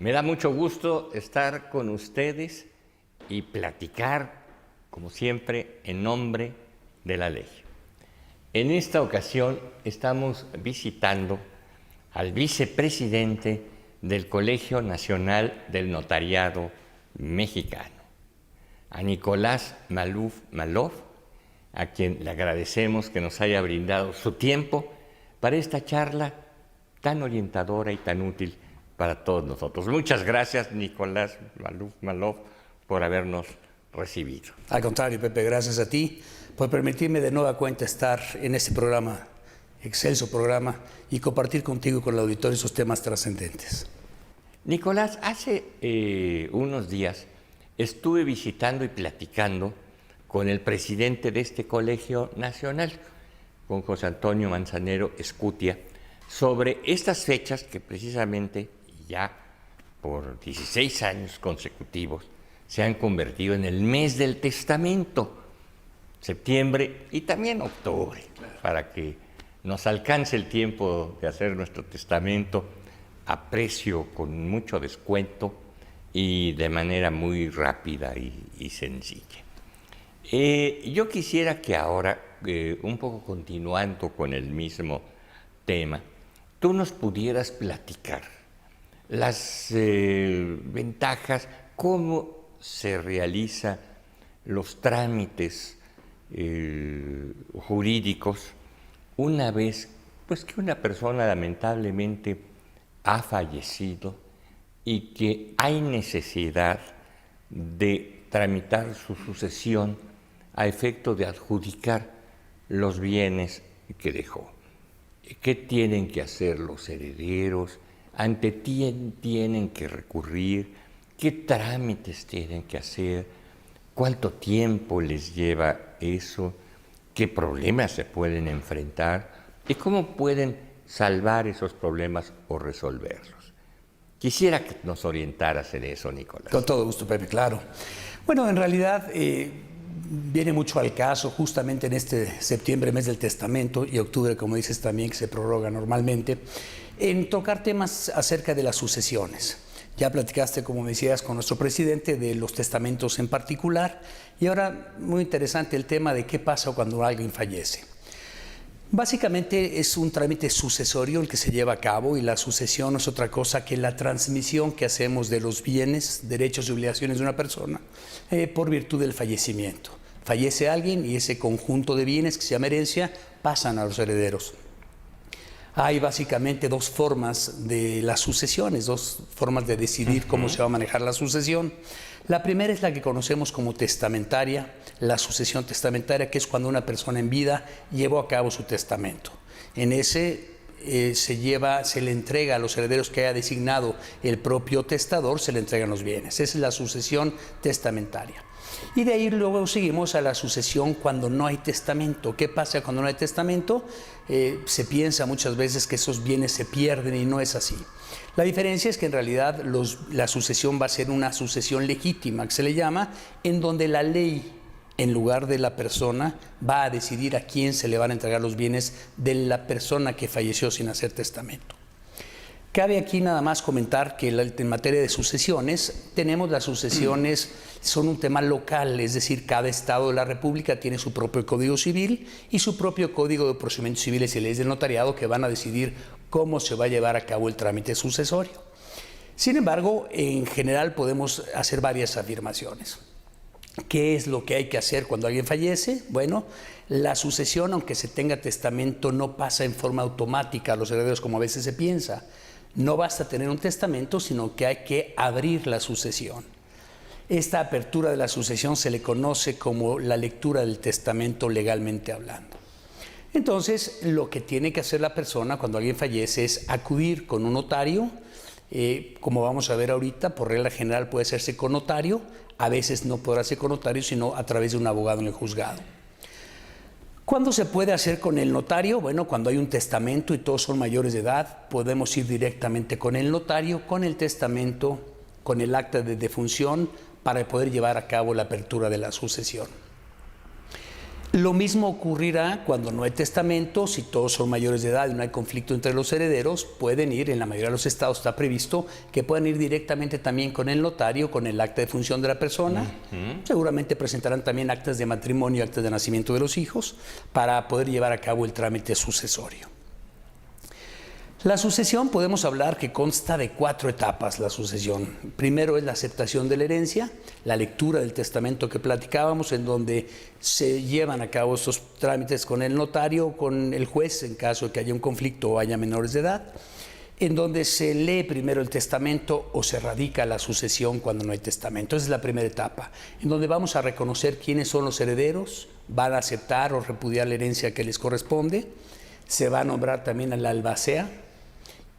Me da mucho gusto estar con ustedes y platicar, como siempre, en nombre de la ley. En esta ocasión estamos visitando al vicepresidente del Colegio Nacional del Notariado Mexicano, a Nicolás Maluf Malov, a quien le agradecemos que nos haya brindado su tiempo para esta charla tan orientadora y tan útil para todos nosotros. Muchas gracias, Nicolás Maluf Malov, por habernos recibido. Al contrario, Pepe, gracias a ti por permitirme de nueva cuenta estar en este programa, excelso programa, y compartir contigo y con el auditorio esos temas trascendentes. Nicolás, hace unos días estuve visitando y platicando con el presidente de este colegio nacional, con José Antonio Manzanero Escutia, sobre estas fechas que precisamente ya por 16 años consecutivos se han convertido en el mes del testamento, septiembre y también octubre, para que nos alcance el tiempo de hacer nuestro testamento a precio con mucho descuento y de manera muy rápida y sencilla. Yo quisiera que ahora, un poco continuando con el mismo tema, tú nos pudieras platicar las ventajas, cómo se realizan los trámites jurídicos una vez que una persona lamentablemente ha fallecido y que hay necesidad de tramitar su sucesión a efecto de adjudicar los bienes que dejó. ¿Qué tienen que hacer los herederos? ¿Ante quién tienen que recurrir? ¿Qué trámites tienen que hacer? ¿Cuánto tiempo les lleva eso? ¿Qué problemas se pueden enfrentar? ¿Y cómo pueden salvar esos problemas o resolverlos? Quisiera que nos orientaras en eso, Nicolás. Con todo gusto, Pepe, claro. Bueno, en realidad viene mucho al caso justamente en este septiembre, mes del testamento, y octubre, como dices también, que se prorroga normalmente, en tocar temas acerca de las sucesiones. Ya platicaste, como me decías, con nuestro presidente de los testamentos en particular, y ahora muy interesante el tema de qué pasa cuando alguien fallece. Básicamente es un trámite sucesorio el que se lleva a cabo, y la sucesión no es otra cosa que la transmisión que hacemos de los bienes, derechos y obligaciones de una persona por virtud del fallecimiento. Fallece alguien y ese conjunto de bienes que se llama herencia pasan a los herederos. Hay básicamente dos formas de las sucesiones, dos formas de decidir cómo se va a manejar la sucesión. La primera es la que conocemos como testamentaria, la sucesión testamentaria, que es cuando una persona en vida llevó a cabo su testamento. En ese se le entrega a los herederos que haya designado el propio testador, se le entregan los bienes. Esa es la sucesión testamentaria. Y de ahí luego seguimos a la sucesión cuando no hay testamento. ¿Qué pasa cuando no hay testamento? Se piensa muchas veces que esos bienes se pierden y no es así. La diferencia es que en realidad la sucesión va a ser una sucesión legítima, que se le llama, en donde la ley, en lugar de la persona, va a decidir a quién se le van a entregar los bienes de la persona que falleció sin hacer testamento. Cabe aquí nada más comentar que en materia de sucesiones, tenemos las sucesiones, son un tema local, es decir, cada estado de la República tiene su propio Código Civil y su propio Código de Procedimientos Civiles y Leyes del Notariado, que van a decidir cómo se va a llevar a cabo el trámite sucesorio. Sin embargo, en general podemos hacer varias afirmaciones. ¿Qué es lo que hay que hacer cuando alguien fallece? Bueno, la sucesión, aunque se tenga testamento, no pasa en forma automática a los herederos como a veces se piensa. No basta tener un testamento, sino que hay que abrir la sucesión. Esta apertura de la sucesión se le conoce como la lectura del testamento legalmente hablando. Entonces, lo que tiene que hacer la persona cuando alguien fallece es acudir con un notario. Como vamos a ver ahorita, por regla general puede hacerse con notario. A veces no podrá ser con notario, sino a través de un abogado en el juzgado. ¿Cuándo se puede hacer con el notario? Bueno, cuando hay un testamento y todos son mayores de edad, podemos ir directamente con el notario, con el testamento, con el acta de defunción, para poder llevar a cabo la apertura de la sucesión. Lo mismo ocurrirá cuando no hay testamento. Si todos son mayores de edad y no hay conflicto entre los herederos, pueden ir, en la mayoría de los estados está previsto, que puedan ir directamente también con el notario, con el acta de función de la persona. Seguramente presentarán también actas de matrimonio, actas de nacimiento de los hijos, para poder llevar a cabo el trámite sucesorio. La sucesión, podemos hablar que consta de 4 etapas. La sucesión, primero es la aceptación de la herencia, la lectura del testamento que platicábamos, en donde se llevan a cabo estos trámites con el notario o con el juez en caso de que haya un conflicto o haya menores de edad, en donde se lee primero el testamento o se radica la sucesión cuando no hay testamento. Esa es la primera etapa, en donde vamos a reconocer quiénes son los herederos, van a aceptar o repudiar la herencia que les corresponde, se va a nombrar también al albacea.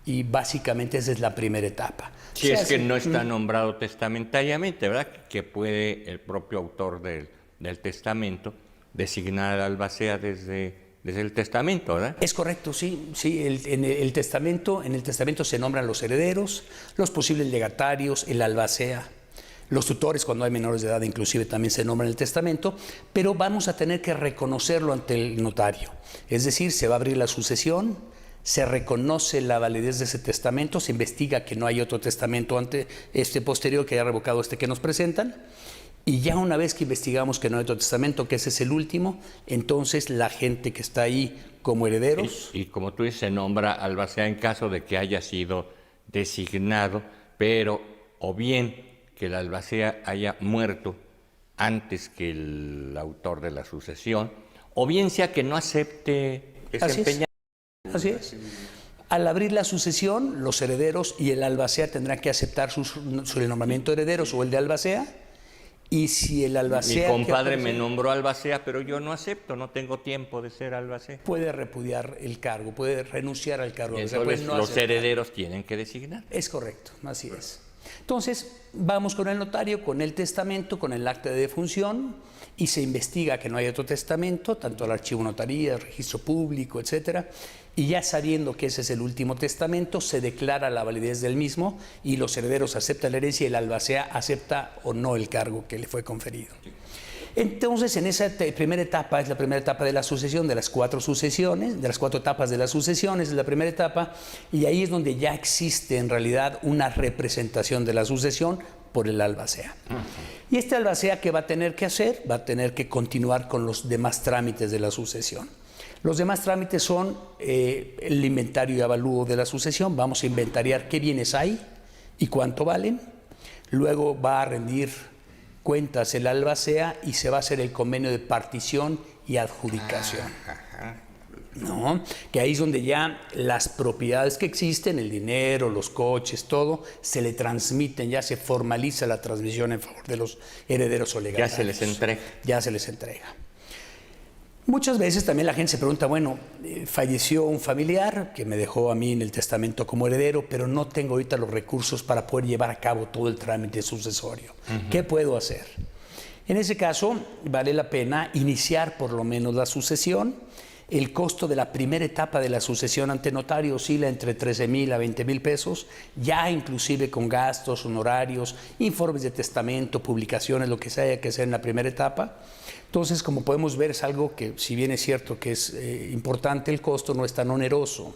Y básicamente esa es la primera etapa. Si es que no está nombrado testamentariamente, ¿verdad? Que puede el propio autor del testamento designar al albacea desde el testamento, ¿verdad? Es correcto, sí. En el testamento se nombran los herederos, los posibles legatarios, el albacea. Los tutores, cuando hay menores de edad, inclusive también se nombran en el testamento, pero vamos a tener que reconocerlo ante el notario. Es decir, se va a abrir la sucesión, se reconoce la validez de ese testamento, se investiga que no hay otro testamento ante posterior que haya revocado que nos presentan, y ya una vez que investigamos que no hay otro testamento, que ese es el último, entonces la gente que está ahí como herederos... Y como tú dices, se nombra albacea en caso de que haya sido designado, pero o bien que el albacea haya muerto antes que el autor de la sucesión, o bien sea que no acepte desempeñar. Así es. Al abrir la sucesión, los herederos y el albacea tendrán que aceptar el nombramiento de herederos o el de albacea. Y si el albacea... Mi compadre me nombró albacea, pero yo no acepto, no tengo tiempo de ser albacea. Puede repudiar el cargo, puede renunciar al cargo. Entonces los herederos tienen que designar. Es correcto, así es. Entonces, vamos con el notario, con el testamento, con el acta de defunción, y se investiga que no hay otro testamento, tanto al archivo notaría, el registro público, etcétera, y ya sabiendo que ese es el último testamento, se declara la validez del mismo y los herederos aceptan la herencia y el albacea acepta o no el cargo que le fue conferido. Entonces, en esa primera etapa, es la primera etapa de la sucesión, de las 4 sucesiones, de las 4 etapas de la sucesión, es la primera etapa, y ahí es donde ya existe en realidad una representación de la sucesión por el albacea. Y este albacea, ¿qué va a tener que hacer? Va a tener que continuar con los demás trámites de la sucesión. Los demás trámites son el inventario y avalúo de la sucesión. Vamos a inventariar qué bienes hay y cuánto valen. Luego va a rendir cuentas el albacea y se va a hacer el convenio de partición y adjudicación. ¿No? Que ahí es donde ya las propiedades que existen, el dinero, los coches, todo, se le transmiten, ya se formaliza la transmisión en favor de los herederos o legatarios. Ya se les entrega. Ya se les entrega. Muchas veces también la gente se pregunta, bueno, falleció un familiar que me dejó a mí en el testamento como heredero, pero no tengo ahorita los recursos para poder llevar a cabo todo el trámite sucesorio. ¿Qué puedo hacer? En ese caso, vale la pena iniciar por lo menos la sucesión. El costo de la primera etapa de la sucesión ante notario oscila entre 13,000 a 20,000 pesos, ya inclusive con gastos, honorarios, informes de testamento, publicaciones, lo que sea haya que hacer en la primera etapa. Entonces, como podemos ver, es algo que, si bien es cierto que es importante, el costo no es tan oneroso.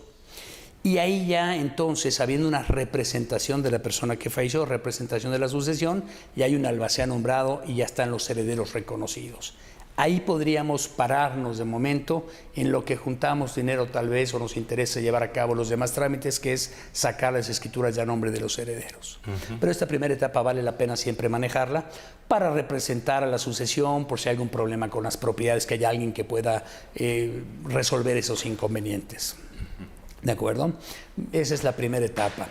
Y ahí ya, entonces, habiendo una representación de la persona que falleció, representación de la sucesión, ya hay un albacea nombrado y ya están los herederos reconocidos. Ahí podríamos pararnos de momento en lo que juntamos dinero tal vez o nos interesa llevar a cabo los demás trámites, que es sacar las escrituras ya a nombre de los herederos. Pero esta primera etapa vale la pena siempre manejarla para representar a la sucesión por si hay algún problema con las propiedades, que haya alguien que pueda resolver esos inconvenientes. ¿De acuerdo? Esa es la primera etapa.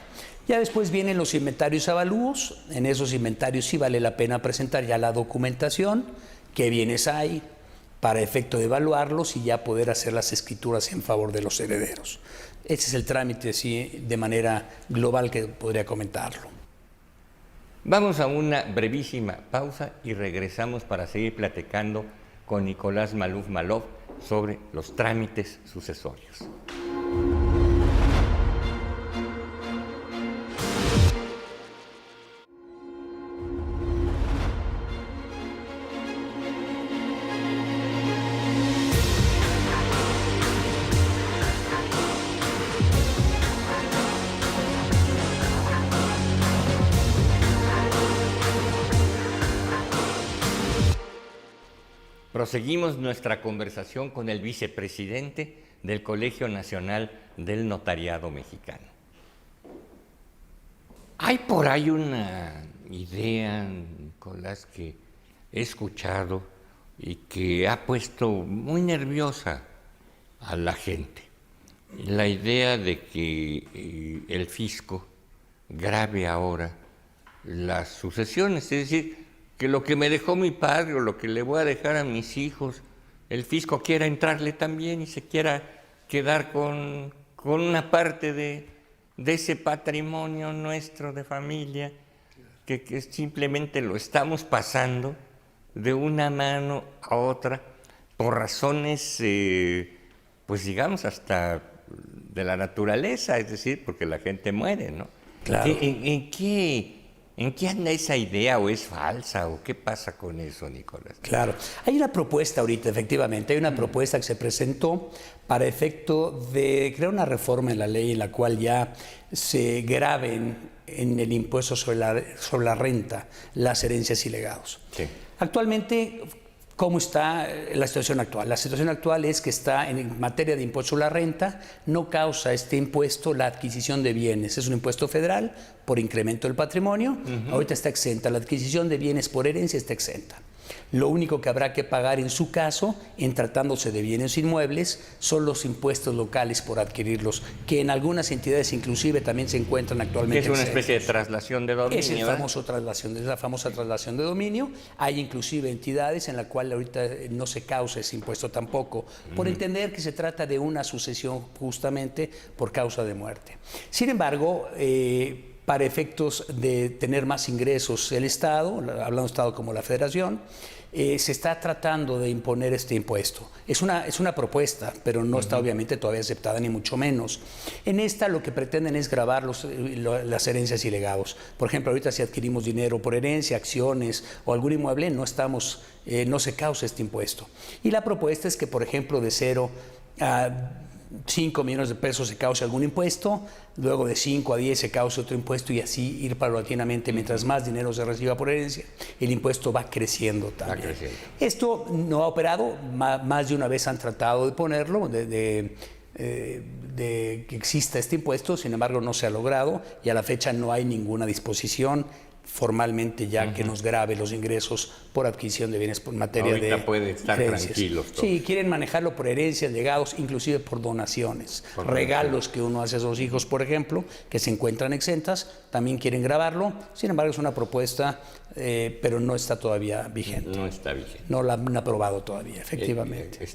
Ya después vienen los inventarios avalúos. En esos inventarios sí vale la pena presentar ya la documentación, qué bienes hay, para efecto de evaluarlos y ya poder hacer las escrituras en favor de los herederos. Ese es el trámite, sí, de manera global que podría comentarlo. Vamos a una brevísima pausa y regresamos para seguir platicando con Nicolás Maluf Malov sobre los trámites sucesorios. proseguimos nuestra conversación con el vicepresidente del Colegio Nacional del Notariado Mexicano. Hay por ahí una idea, Nicolás, que he escuchado y que ha puesto muy nerviosa a la gente. La idea de que el fisco grave ahora las sucesiones, es decir, que lo que me dejó mi padre o lo que le voy a dejar a mis hijos, el fisco quiera entrarle también y se quiera quedar con una parte de ese patrimonio nuestro de familia, que simplemente lo estamos pasando de una mano a otra por razones, pues digamos, hasta de la naturaleza, es decir, porque la gente muere, ¿no? Claro. ¿En qué anda esa idea, o es falsa, o qué pasa con eso, Nicolás? Claro. Hay una propuesta ahorita, efectivamente, hay una propuesta que se presentó para efecto de crear una reforma en la ley en la cual ya se graben en el impuesto sobre la renta las herencias y legados. Sí. Actualmente, ¿cómo está la situación actual? La situación actual es que está en materia de impuesto a la renta, no causa este impuesto la adquisición de bienes. Es un impuesto federal por incremento del patrimonio. Ahorita está exenta. La adquisición de bienes por herencia está exenta. Lo único que habrá que pagar en su caso, en tratándose de bienes inmuebles, son los impuestos locales por adquirirlos, que en algunas entidades inclusive también se encuentran actualmente. Es una especie de traslación de dominio. Es la famosa traslación de dominio. Hay inclusive entidades en la cual ahorita no se causa ese impuesto tampoco, por entender que se trata de una sucesión justamente por causa de muerte. Sin embargo, para efectos de tener más ingresos el Estado, hablando de Estado como la Federación, se está tratando de imponer este impuesto. Es una propuesta, pero no está obviamente todavía aceptada, ni mucho menos. En esta lo que pretenden es gravar las herencias y legados. Por ejemplo, ahorita si adquirimos dinero por herencia, acciones o algún inmueble, no se causa este impuesto. Y la propuesta es que, por ejemplo, de 0 a 5 millones de pesos se cause algún impuesto, luego de 5 a 10 se cause otro impuesto y así ir paulatinamente. Mientras más dinero se reciba por herencia, el impuesto va creciendo también. Va creciendo. Esto no ha operado, más de una vez han tratado de ponerlo, de que exista este impuesto, sin embargo no se ha logrado y a la fecha no hay ninguna disposición formalmente ya que nos grave los ingresos por adquisición de bienes por materia de ahorita pueden estar herencias. Tranquilos todos. Sí, quieren manejarlo por herencias, legados, inclusive por donaciones, regalos que uno hace a sus hijos, por ejemplo, que se encuentran exentas, también quieren gravarlo. Sin embargo, es una propuesta, pero no está todavía vigente. No está vigente. No la han aprobado todavía, efectivamente.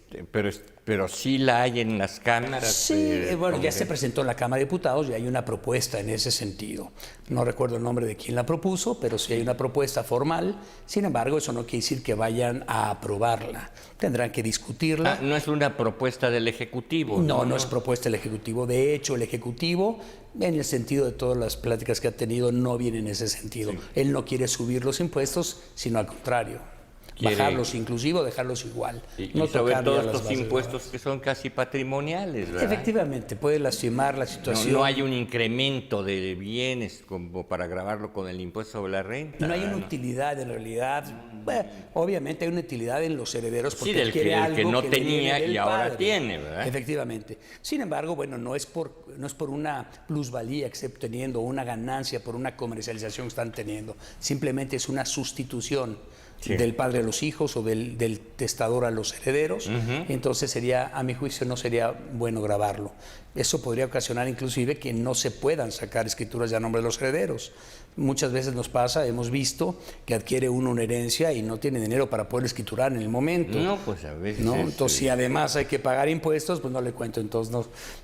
Pero sí la hay en las cámaras. Sí, bueno, ya se presentó en la Cámara de Diputados y hay una propuesta en ese sentido. No recuerdo el nombre de quién la propuso, pero sí hay una propuesta formal. Sin embargo, eso no quiere decir que vayan a aprobarla. Tendrán que discutirla. No es una propuesta del Ejecutivo. No es propuesta del Ejecutivo. De hecho, el Ejecutivo, en el sentido de todas las pláticas que ha tenido, no viene en ese sentido. Sí. Él no quiere subir los impuestos, sino al contrario. Bajarlos inclusive o dejarlos igual. No sobre todo estos impuestos que son casi patrimoniales, ¿verdad? Efectivamente, puede lastimar la situación. No hay un incremento de bienes como para gravarlo con el impuesto sobre la renta. No hay una utilidad en realidad. Bueno, obviamente hay una utilidad en los herederos porque del quiere algo que no tenía y ahora padre. Tiene, ¿verdad? Efectivamente. Sin embargo, bueno, no es por una plusvalía que estén teniendo, una ganancia por una comercialización que están teniendo. Simplemente es una sustitución. Sí. Del padre a los hijos o del testador a los herederos. Entonces a mi juicio no sería bueno gravarlo. Eso podría ocasionar inclusive que no se puedan sacar escrituras ya a nombre de los herederos. Muchas veces nos pasa, hemos visto que adquiere uno una herencia y no tiene dinero para poder escriturar en el momento. No, pues a veces. ¿No? Entonces, si además hay que pagar impuestos, pues no le cuento entonces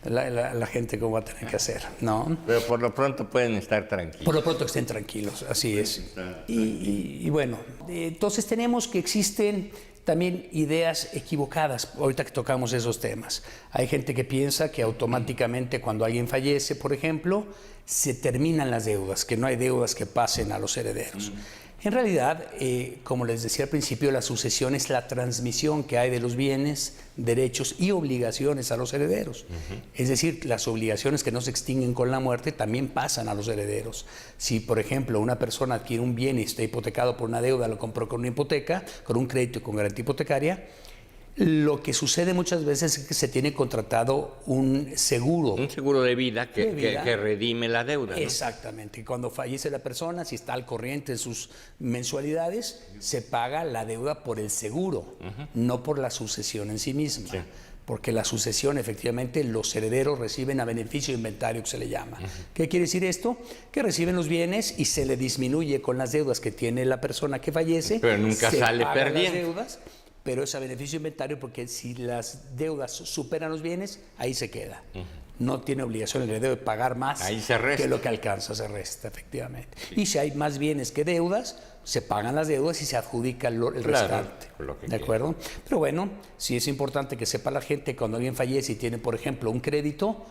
la gente cómo va a tener que hacer, ¿no? Pero por lo pronto pueden estar tranquilos. Por lo pronto estén tranquilos, así es. Y bueno, entonces tenemos que existen también ideas equivocadas, ahorita que tocamos esos temas. Hay gente que piensa que automáticamente cuando alguien fallece, por ejemplo, se terminan las deudas, que no hay deudas que pasen a los herederos. En realidad, como les decía al principio, la sucesión es la transmisión que hay de los bienes, derechos y obligaciones a los herederos. Es decir, las obligaciones que no se extinguen con la muerte también pasan a los herederos. Si, por ejemplo, una persona adquiere un bien y está hipotecado por una deuda, lo compró con una hipoteca, con un crédito y con garantía hipotecaria, lo que sucede muchas veces es que se tiene contratado un seguro. Un seguro de vida que redime la deuda, ¿no? Exactamente. Cuando fallece la persona, si está al corriente de sus mensualidades, se paga la deuda por el seguro, no por la sucesión en sí misma. Sí. Porque la sucesión, efectivamente, los herederos reciben a beneficio de inventario, que se le llama. ¿Qué quiere decir esto? Que reciben los bienes y se le disminuye con las deudas que tiene la persona que fallece. Pero nunca sale perdiendo. Las deudas, pero es a beneficio de inventario, porque si las deudas superan los bienes, ahí se queda. No tiene obligación el heredero de pagar más que lo que alcanza, se resta, efectivamente. Sí. Y si hay más bienes que deudas, se pagan las deudas y se adjudica el restante. ¿De acuerdo? Pero bueno, sí es importante que sepa la gente, cuando alguien fallece y tiene, por ejemplo, un crédito,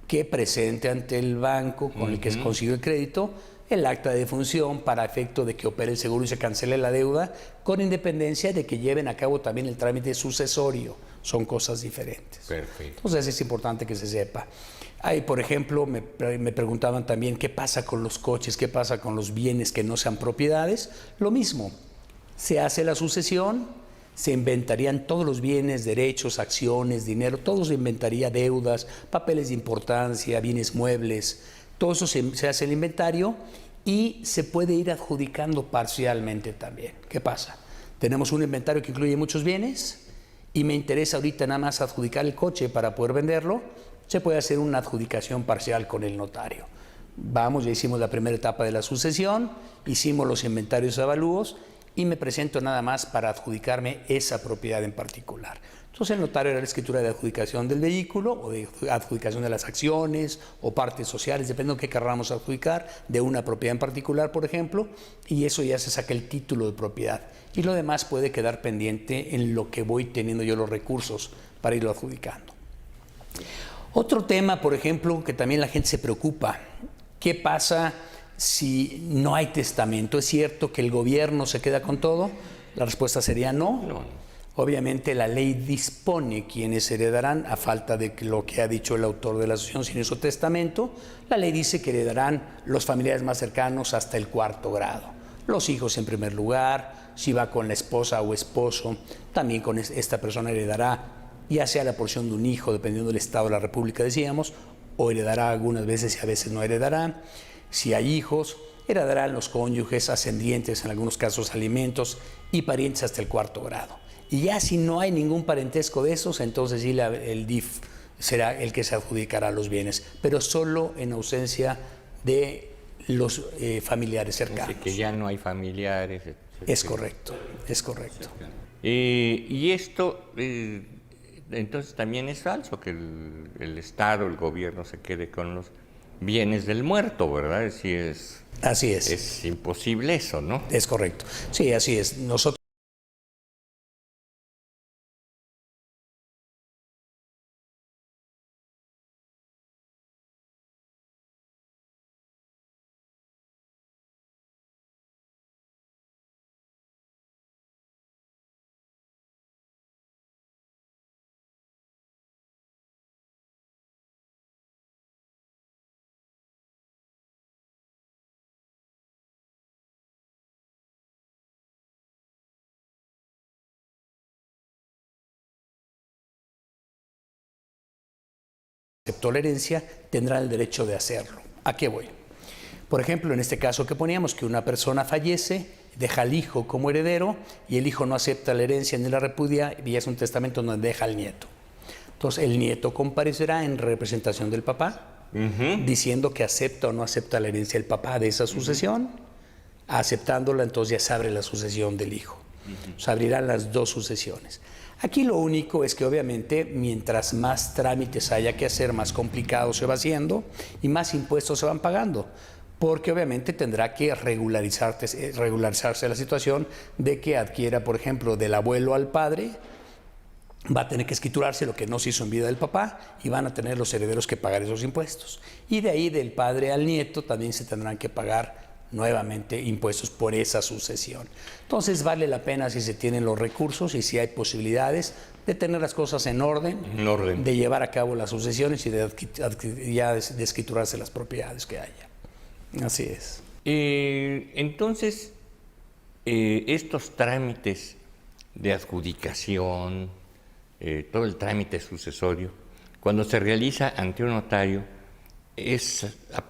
que presente ante el banco con el que se consiguió el crédito el acta de defunción para efecto de que opere el seguro y se cancele la deuda, con independencia de que lleven a cabo también el trámite sucesorio. Son cosas diferentes. Perfecto. Entonces es importante que se sepa. Ahí, por ejemplo, me preguntaban también qué pasa con los coches, qué pasa con los bienes que no sean propiedades. Lo mismo, se hace la sucesión, se inventarían todos los bienes, derechos, acciones, dinero, todo se inventaría, deudas, papeles de importancia, bienes muebles. Todo eso se hace el inventario y se puede ir adjudicando parcialmente también. ¿Qué pasa? Tenemos un inventario que incluye muchos bienes y me interesa ahorita nada más adjudicar el coche para poder venderlo. Se puede hacer una adjudicación parcial con el notario. Vamos, ya hicimos la primera etapa de la sucesión, hicimos los inventarios y avalúos y me presento nada más para adjudicarme esa propiedad en particular. Entonces el notario hará la escritura de adjudicación del vehículo o de adjudicación de las acciones o partes sociales, depende de qué querramos adjudicar, de una propiedad en particular, por ejemplo, y eso ya se saca el título de propiedad. Y lo demás puede quedar pendiente en lo que voy teniendo yo los recursos para irlo adjudicando. Otro tema, por ejemplo, que también la gente se preocupa, ¿qué pasa si no hay testamento? ¿Es cierto que el gobierno se queda con todo? La respuesta sería no. No. Obviamente la ley dispone quienes heredarán, a falta de lo que ha dicho el autor de la asociación sin su testamento. La ley dice que heredarán los familiares más cercanos hasta el 4º grado. Los hijos en primer lugar, si va con la esposa o esposo, también con esta persona heredará, ya sea la porción de un hijo, dependiendo del estado de la república, decíamos, o heredará algunas veces y a veces no heredará. Si hay hijos, heredarán los cónyuges, ascendientes, en algunos casos alimentos, y parientes hasta el 4º grado. Y ya si no hay ningún parentesco de esos, entonces sí el DIF será el que se adjudicará los bienes, pero solo en ausencia de los familiares cercanos. Así que ya no hay familiares. Es correcto, es correcto. Y esto, entonces también es falso que el Estado, el gobierno se quede con los bienes del muerto, ¿verdad? Así es. Así es. Es imposible eso, ¿no? Es correcto. Sí, así es. Nosotros aceptó la herencia, tendrá el derecho de hacerlo. ¿A qué voy? Por ejemplo, en este caso que poníamos, que una persona fallece, deja al hijo como heredero y el hijo no acepta la herencia ni la repudia y es un testamento donde deja al nieto. Entonces el nieto comparecerá en representación del papá, diciendo que acepta o no acepta la herencia del papá de esa sucesión. Aceptándola, entonces ya se abre la sucesión del hijo. Se abrirán las dos sucesiones. Aquí lo único es que obviamente mientras más trámites haya que hacer, más complicado se va haciendo y más impuestos se van pagando, porque obviamente tendrá que regularizarse la situación de que adquiera, por ejemplo, del abuelo al padre, va a tener que escriturarse lo que no se hizo en vida del papá y van a tener los herederos que pagar esos impuestos. Y de ahí del padre al nieto también se tendrán que pagar nuevamente impuestos por esa sucesión. Entonces vale la pena, si se tienen los recursos y si hay posibilidades, de tener las cosas en orden, de llevar a cabo las sucesiones y de escriturarse las propiedades que haya. Así es. Entonces, estos trámites de adjudicación, todo el trámite sucesorio, cuando se realiza ante un notario, es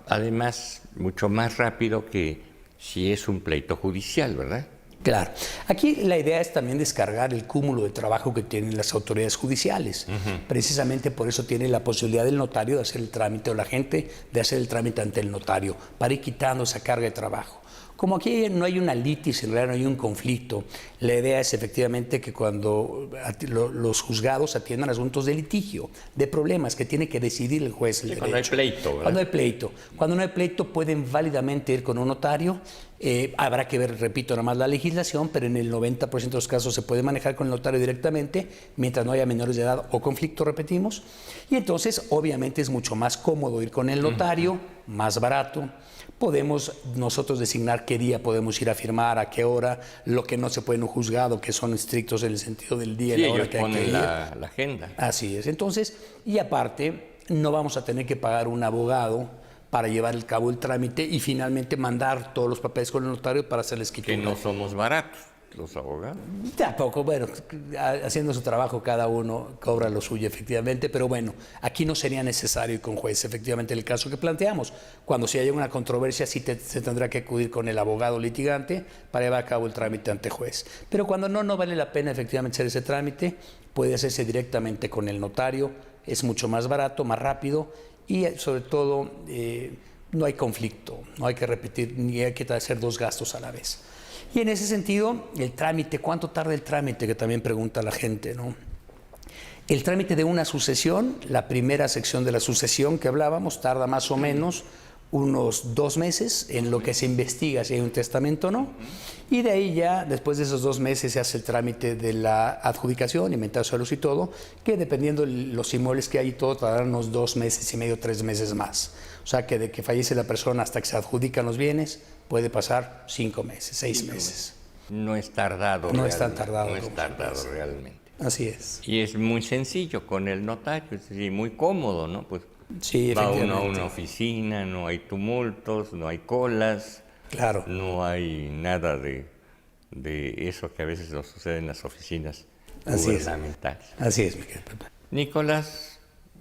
además mucho más rápido que si es un pleito judicial, ¿verdad? Claro. Aquí la idea es también descargar el cúmulo de trabajo que tienen las autoridades judiciales. Precisamente por eso tiene la posibilidad del notario de hacer el trámite, o la gente de hacer el trámite ante el notario, para ir quitando esa carga de trabajo. Como aquí no hay una litis, en realidad no hay un conflicto, la idea es efectivamente que cuando los juzgados atiendan asuntos de litigio, de problemas que tiene que decidir el juez. Cuando hay pleito, ¿verdad? Cuando hay pleito. Cuando no hay pleito pueden válidamente ir con un notario. Habrá que ver, repito, nada más la legislación, pero en el 90% de los casos se puede manejar con el notario directamente, mientras no haya menores de edad o conflicto, repetimos. Y entonces, obviamente, es mucho más cómodo ir con el notario, más barato. Podemos nosotros designar qué día podemos ir a firmar, a qué hora, lo que no se puede en un juzgado, que son estrictos en el sentido del día y la hora que hay que ir. La agenda. Así es. Entonces, y aparte, no vamos a tener que pagar un abogado para llevar a cabo el trámite y finalmente mandar todos los papeles con el notario para hacer la escritura. Que no somos baratos los abogados. Tampoco, bueno, haciendo su trabajo cada uno cobra lo suyo, efectivamente, pero bueno, aquí no sería necesario ir con juez, efectivamente, el caso que planteamos. Cuando si hay una controversia, sí se tendrá que acudir con el abogado litigante para llevar a cabo el trámite ante juez. Pero cuando no vale la pena efectivamente hacer ese trámite, puede hacerse directamente con el notario, es mucho más barato, más rápido y sobre todo no hay conflicto, no hay que repetir ni hay que hacer dos gastos a la vez. Y en ese sentido, el trámite, ¿cuánto tarda el trámite? Que también pregunta la gente, ¿no? El trámite de una sucesión, la primera sección de la sucesión que hablábamos, tarda más o menos unos 2 meses en lo que se investiga si hay un testamento o no. Y de ahí ya, después de esos 2 meses, se hace el trámite de la adjudicación, inventario de suelos y todo, que dependiendo de los inmuebles que hay y todo, tardarán unos 2 meses y medio, 3 meses más. O sea que de que fallece la persona hasta que se adjudican los bienes, puede pasar 5 meses, 6 meses. No es tardado. No es tan tardado. No es tardado realmente. Así es. Y es muy sencillo con el notario, es decir, muy cómodo, ¿no? Pues sí, va uno a una oficina, no hay tumultos, no hay colas. Claro. No hay nada de eso que a veces nos sucede en las oficinas gubernamentales. Así es, mi querido Pepe. Nicolás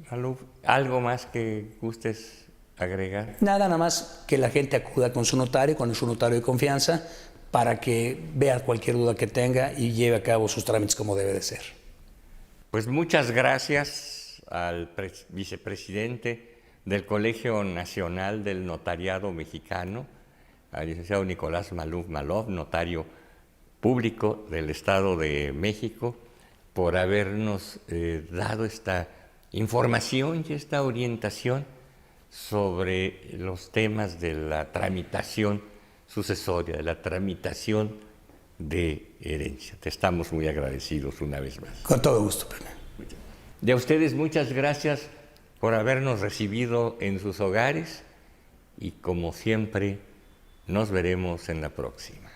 Maluf, ¿algo más que gustes agregar? Nada más que la gente acuda con su notario de confianza, para que vea cualquier duda que tenga y lleve a cabo sus trámites como debe de ser. Pues muchas gracias al vicepresidente del Colegio Nacional del Notariado Mexicano, al licenciado Nicolás Maluf, notario público del Estado de México, por habernos dado esta información y esta orientación sobre los temas de la tramitación sucesoria, de la tramitación de herencia. Te estamos muy agradecidos una vez más. Con todo gusto, Pepe. De ustedes muchas gracias por habernos recibido en sus hogares y como siempre nos veremos en la próxima.